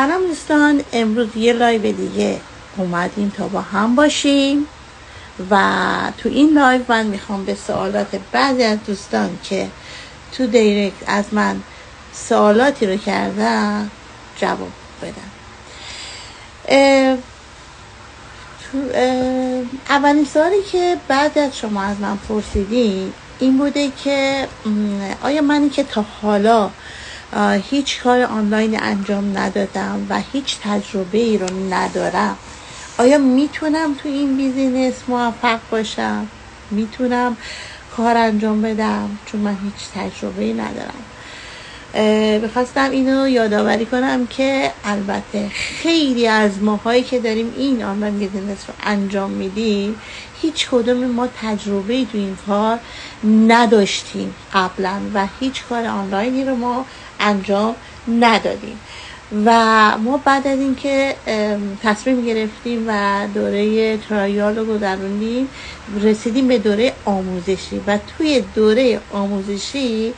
سلام دوستان، امروز یه لایو دیگه اومدیم تا با هم باشیم و تو این لایو من میخوام به سوالات بعضی از دوستان که تو دایرکت از من سوالاتی رو کردن جواب بدم. اولین سوالی که بعد از شما از من پرسیدین این بوده که آیا منی که تا حالا هیچ کار آنلاین انجام ندادم و هیچ تجربه ای رو ندارم، آیا میتونم تو این بیزینس موفق باشم؟ میتونم کار انجام بدم؟ چون من هیچ تجربه ای ندارم. بخواستم اینو یادآوری کنم که البته خیلی از ماهایی که داریم این آنلاین بیزینس رو انجام میدیم هیچ کدوم ما تجربه ای تو این کار نداشتیم قبلا و هیچ کار آنلاینی رو ما انجام ندادیم و ما بعد از اینکه تصمیم گرفتیم و دوره ترایال رو گذروندیم رسیدیم به دوره آموزشی و توی دوره آموزشی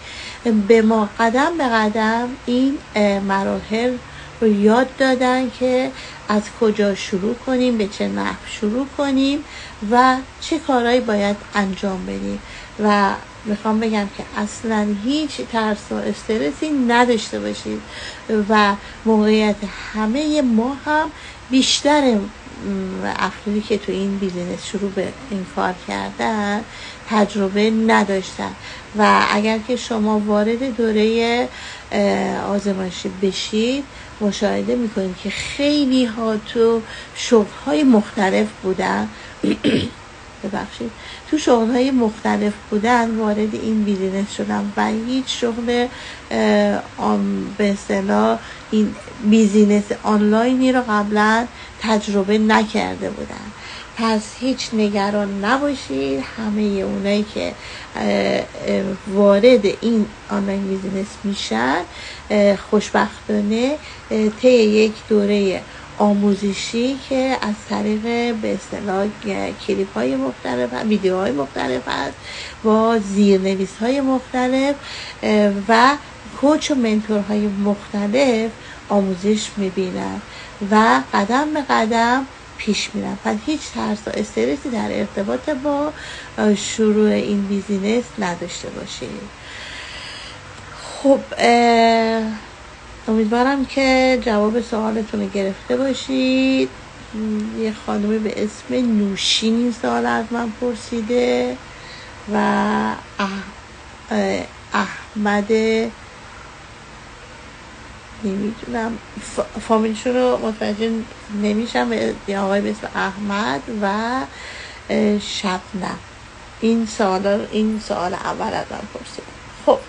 به ما قدم به قدم این مراحل رو یاد دادن که از کجا شروع کنیم، به چه نحو شروع کنیم و چه کارهایی باید انجام بدیم و میخوام بگم که اصلا هیچ ترس و استرسی نداشته باشید و موقعیت همه ما هم بیشتر افرادی که تو این بیزینس شروع به این کار کردن تجربه نداشتن و اگر که شما وارد دوره آزمایشی بشید مشاهده میکنید که خیلی ها تو شغل‌های مختلف بودن ببخشید تو شغل‌های مختلف بودن وارد این بیزینس شدن و هیچ شغل به اصطلاح این بیزینس آنلاینی رو قبلا تجربه نکرده بودن. پس هیچ نگران نباشید، همه اونایی که وارد این آنلاین بیزینس میشن خوشبختانه طی یک دوره آموزشی که از طریق به اصطلاح کلیپ های مختلف، ویدیوهای مختلف هست با زیرنویس های مختلف و کوچ و منتورهای مختلف آموزش میبینن و قدم به قدم پیش میرن. پس هیچ ترس و استرسی در ارتباط با شروع این بیزینس نداشته باشید. خب امیدوارم که جواب سوالتون رو گرفته باشید. یه خانومی به اسم نوشین این سوال از من پرسیده و احمد نمیدونم فامیلشون رو متوجه نمیشم، یه آقای به اسم احمد و شبنم این سوال اول از من پرسیدن. خب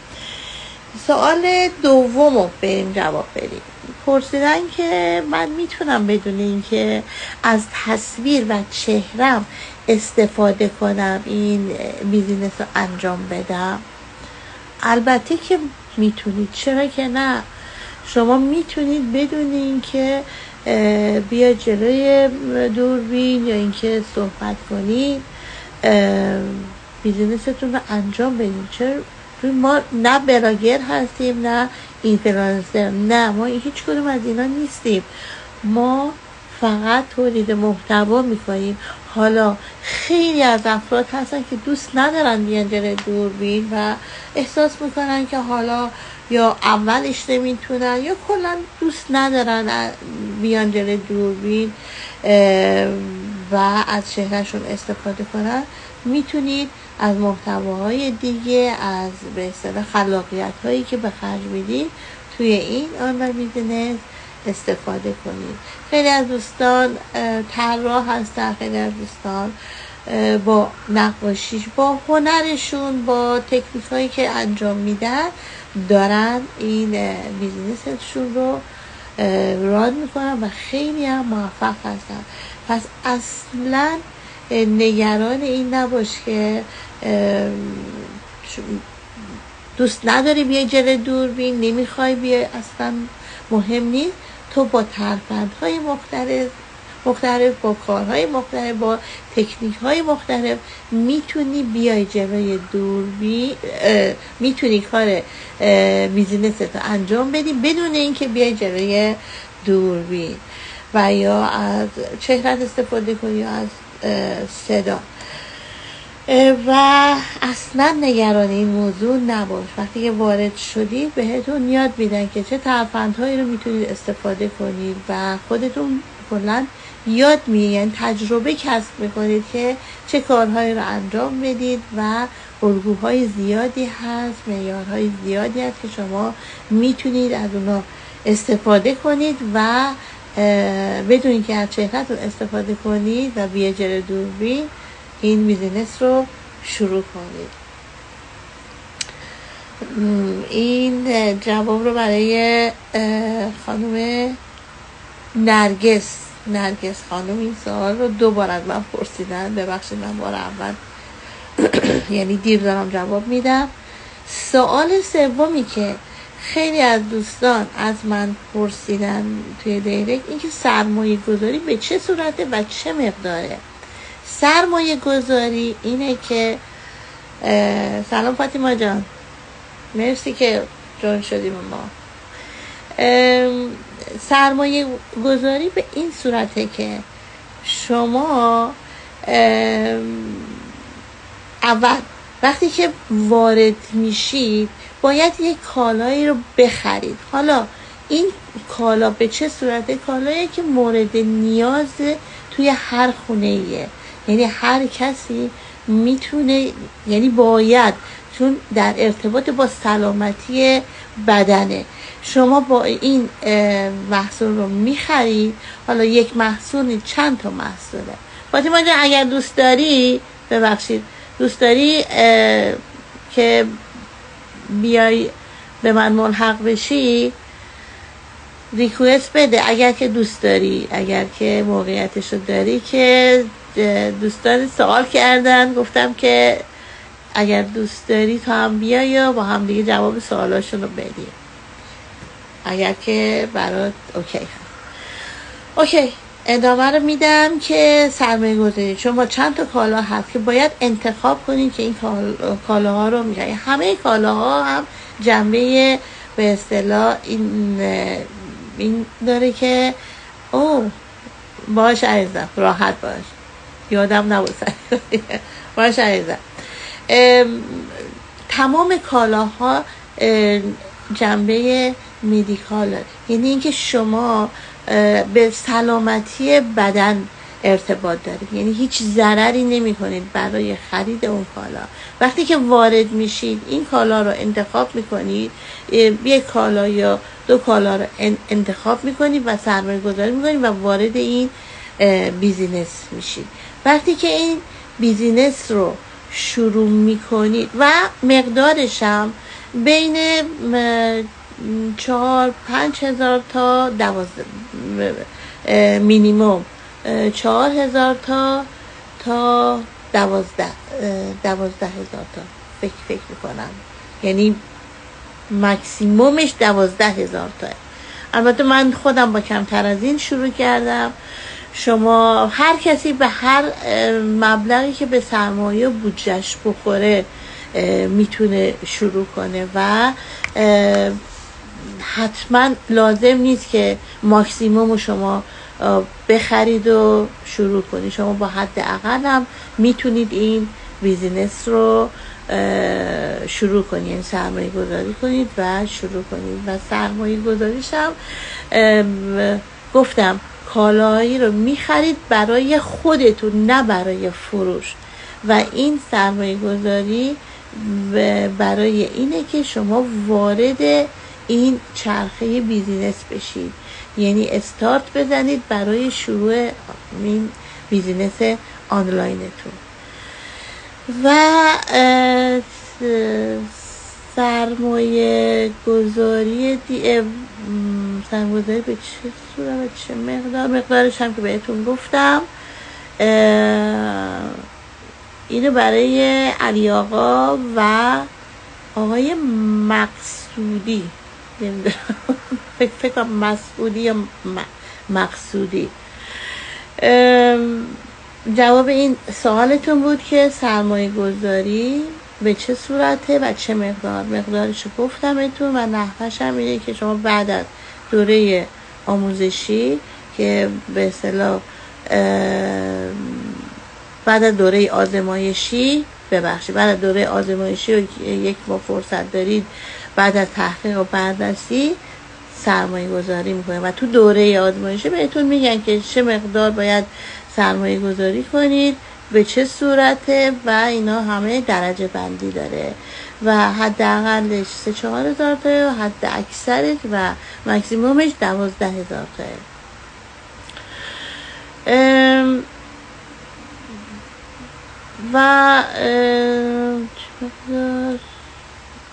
سوال دوم رو بریم جواب بدیم. پرسیدن که من میتونم بدون اینکه از تصویر و چهرم استفاده کنم این بیزینس رو انجام بدم؟ البته که میتونید، چرا که نه. شما میتونید بدون اینکه بیا جلوی دوربین یا اینکه صحبت کنید بیزینستون رو انجام بدید. چرا؟ ما نه بلاگر هستیم نه اینفلوئنسر، نه ما هیچ کدوم از اینا نیستیم. ما فقط تولید محتوا میکنیم. حالا خیلی از افراد هستن که دوست ندارن بیان جلوی دوربین و احساس میکنن که حالا یا اولش نمیتونن یا کلا دوست ندارن بیان جلوی دوربین و از چهرهشون استفاده کنن. میتونید از محتواهای دیگه، از به اصطلاح خلاقیت هایی که به خرج میدید توی این آنلاین بیزینس استفاده کنید. خیلی از دوستان طراح هستن، خیلی از دوستان با نقاشیش، با هنرشون، با تکنیک هایی که انجام میدن دارن این بیزینسشون رو ران میکنن و خیلی هم موفق هستن. پس اصلا نگران این نباش که دوست نداری بیای جلوی دوربین، نمیخوای بیای، اصلا مهم نیست. تو با ترفندهای مختلف با کارهای مختلف با تکنیک‌های مختلف میتونی بیای جلوی دوربین، میتونی کار بیزینست رو انجام بدی بدون اینکه بیای جلوی دوربین و یا از چهرت استفاده کنی یا از صدا. و اصلا نگران این موضوع نباش. وقتی که وارد شدید بهتون یاد میدن که چه ترفندهایی رو میتونید استفاده کنید و خودتون کلا یاد میگیرید، یعنی تجربه کسب میکنید که چه کارهایی رو انجام بدید و الگوهای زیادی هست، معیارهای زیادی هست که شما میتونید از اونا استفاده کنید و بدونید که از چهرهتون استفاده کنید و بیجر دوربین این بیزینس رو شروع کنید. این جواب رو برای خانم نرگس خانم این سوال رو 2 بار از من پرسیدن. ببخشید من بار اول یعنی دیر دارم جواب میدم. سوال سومی که خیلی از دوستان از من پرسیدن توی دایرکت این که سرمایه گذاری به چه صورته و چه مقداره. سرمایه گذاری اینه که سلام فاطمه جان، مرسی که جون شدیم. ما سرمایه گذاری به این صورته که شما اول وقتی که وارد میشید باید یک کالایی رو بخرید. حالا این کالا به چه صورته؟ کالایی که مورد نیاز توی هر خونه ایه، یعنی هر کسی میتونه، یعنی باید، چون در ارتباط با سلامتی بدنه. شما با این محصول رو میخرید. حالا یک محصول چند تا محصوله؟ فاطمه جان اگر دوست داری که بیای به من ملحق بشی ریکوست بده، اگر که دوست داری، اگر که موقعیتش رو داری. که دوستان سوال کردن، گفتم که اگر دوست داری تو هم بیای یا با هم دیگه جواب سوالاشون رو بدیم، اگر که برات اوکی. ادامه رو میدم که سرمایه گذاری شما چند تا کالا هست که باید انتخاب کنید که این کالاها رو میگن. همه کالاها هم جنبه به اصطلاح این داره که باش عزیزم، راحت باش، یادم نبود باش عزیزم. تمام کالاها جنبه مدیکال داره، یعنی اینکه شما به سلامتی بدن ارتباط دارید، یعنی هیچ ضرری نمی کنید برای خرید اون کالا. وقتی که وارد میشید این کالا رو انتخاب میکنید، یک کالا یا 2 کالا رو انتخاب میکنید و سرمایه گذاری میکنید و وارد این بیزینس میشید. وقتی که این بیزینس رو شروع میکنید و مقدارش هم بین 4-5 هزار تا 12 مینیموم 4 هزار تا 12 هزار تا فکر میکنم، یعنی مکسیمومش 12 هزار تا. البته من خودم با کمتر از این شروع کردم. شما هر کسی به هر مبلغی که به سرمایه بودجهش بخوره میتونه شروع کنه و حتما لازم نیست که ماکسیموم شما بخرید و شروع کنید. شما با حد اقل هم میتونید این بیزینس رو شروع کنید، یعنی سرمایه گذاری کنید و شروع کنید. و سرمایه گذاریش هم گفتم کالایی رو میخرید برای خودتون نه برای فروش. و این سرمایه گذاری برای اینه که شما وارد این چرخه بیزینس بشید، یعنی استارت بزنید برای شروع این بیزینس آنلاینتون. و سرمایه گذاری به چه صورت و چه مقدارش هم که بهتون گفتم. اینو برای علی آقا و آقای مقصودی، فکر کنم مسعودی یا مقصودی، جواب این سوالتون بود که سرمایه گذاری به چه صورته و چه مقدارش گفتم اتون. و نحوش هم اینه که شما بعد از دوره آموزشی که به اصطلاح بعد از دوره آزمایشی یک ماه فرصت دارید بعد از تحقیق و بررسی سرمایه گذاری میکنه و تو دوره آزمایشی بهتون میگن که چه مقدار باید سرمایه گذاری کنید، به چه صورته و اینا همه درجه بندی داره و حداقلش 3-4 هزار تا و حد اکثرش و مکسیمومش 12 هزار تا. و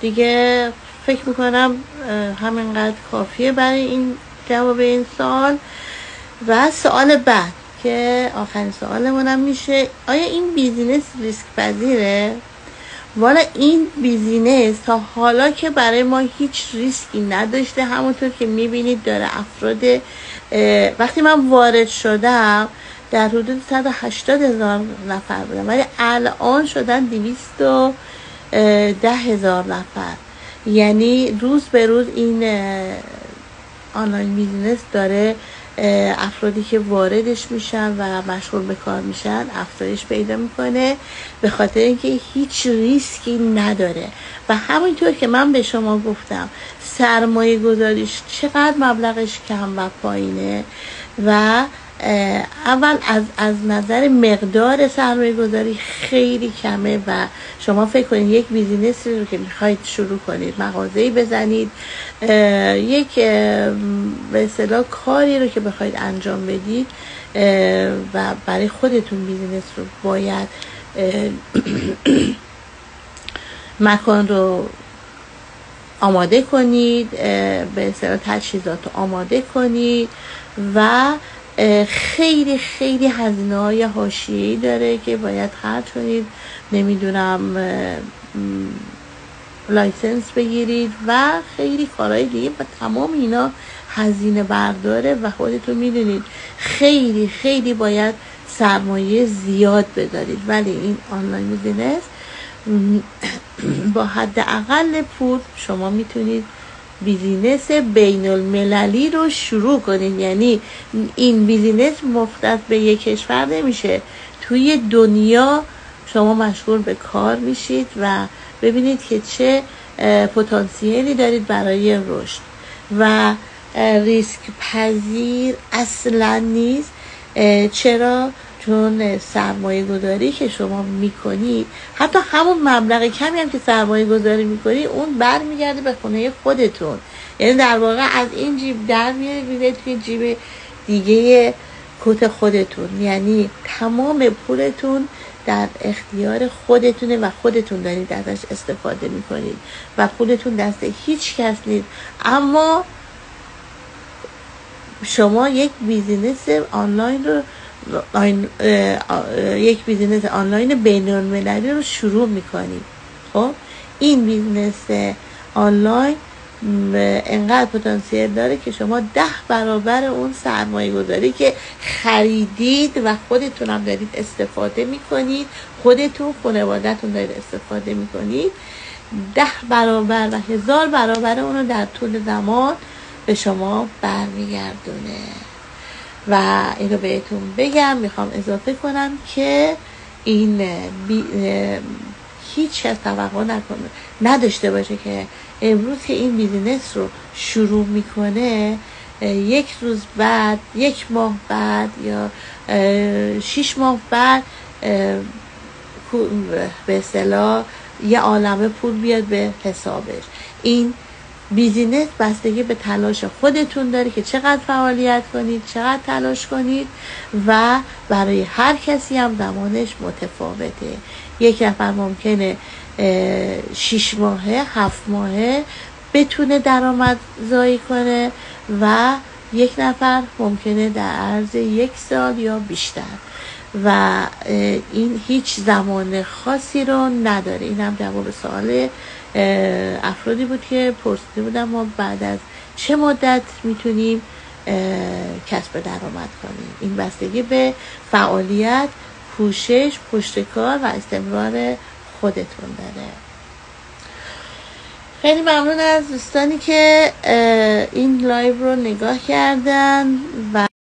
دیگه فکر میکنم همینقدر کافیه برای این جواب این سوال. و سوال بعد که آخرین سوالمونم میشه آیا این بیزینس ریسک پذیره؟ والا این بیزینس تا حالا که برای ما هیچ ریسکی نداشته، همونطور که میبینید داره افراد وقتی من وارد شدم در حدود 180,000 نفر بودن ولی الان شدن 210,000 نفر. یعنی روز به روز این آنلاین بیزینس داره افرادی که واردش میشن و مشغول به کار میشن افزایش پیدا میکنه به خاطر اینکه هیچ ریسکی نداره. و همونطور که من به شما گفتم سرمایه گذاریش چقدر مبلغش کم و پایینه و اول از نظر مقدار سرمایه گذاری خیلی کمه و شما فکر کنید یک بیزینس رو که میخواید شروع کنید، مغازه‌ای بزنید، یک به اصطلاح کاری رو که بخواید انجام بدید و برای خودتون بیزینس رو باید مکان رو آماده کنید، به اصطلاح تجهیزات رو آماده کنید و خیلی خیلی هزینه‌های حاشیه‌ای داره که باید خرج کنید، نمیدونم لایسنس بگیرید و خیلی کارهای دیگه و تمام اینا هزینه برداره و خودتون میدونید خیلی خیلی باید سرمایه زیاد بذارید. ولی این آنلاین بیزینس با حداقل پول شما میتونید بیزینس بین المللی رو شروع کنید. یعنی این بیزینس مختص به یک کشور نمیشه، توی دنیا شما مشغول به کار میشید و ببینید که چه پتانسیلی دارید برای رشد و ریسک پذیر اصلا نیست. چرا؟ چون سرمایه گذاری که شما میکنید حتی همون مبلغ کمی هم که سرمایه گذاری میکنید اون برمیگرده به خونه خودتون. یعنی در واقع از این جیب در میره توی جیب دیگه کت خودتون. یعنی تمام پولتون در اختیار خودتونه و خودتون دارید ازش استفاده میکنید و پولتون دست هیچ کس نیست. اما شما یک بیزینس آنلاین رو یک بیزینس آنلاین بین المللی رو شروع میکنید. خب این بیزینس آنلاین انقدر پتانسیل داره که شما 10 برابر اون سرمایه گذاری که خریدید و خودتون هم دارید استفاده میکنید، خودتون خانواده‌تون دارید استفاده میکنید، 10 برابر و 1000 برابر اون رو در طول زمان به شما برمیگردونه. و اینو بهتون بگم، میخوام اضافه کنم که این هیچ کس توقع نداشته باشه که امروز که این بیزینس رو شروع میکنه یک روز بعد، یک ماه بعد یا 6 ماه بعد به اصطلاح یه عالمه پول بیاد به حسابش. این بیزینس بستگی به تلاش خودتون داره که چقدر فعالیت کنید، چقدر تلاش کنید و برای هر کسی هم زمانش متفاوته. یک نفر ممکنه 6 ماهه 7 ماهه بتونه درآمد زایی کنه و یک نفر ممکنه در عرض 1 سال یا بیشتر و این هیچ زمان خاصی رو نداره. این هم جواب سوال افرادی بود که پرسیده بودم ما بعد از چه مدت میتونیم کسب درآمد کنیم. این بستگی به فعالیت، کوشش، پشتکار و استمرار خودتون داره. خیلی ممنون از دوستانی که این لایو رو نگاه کردن و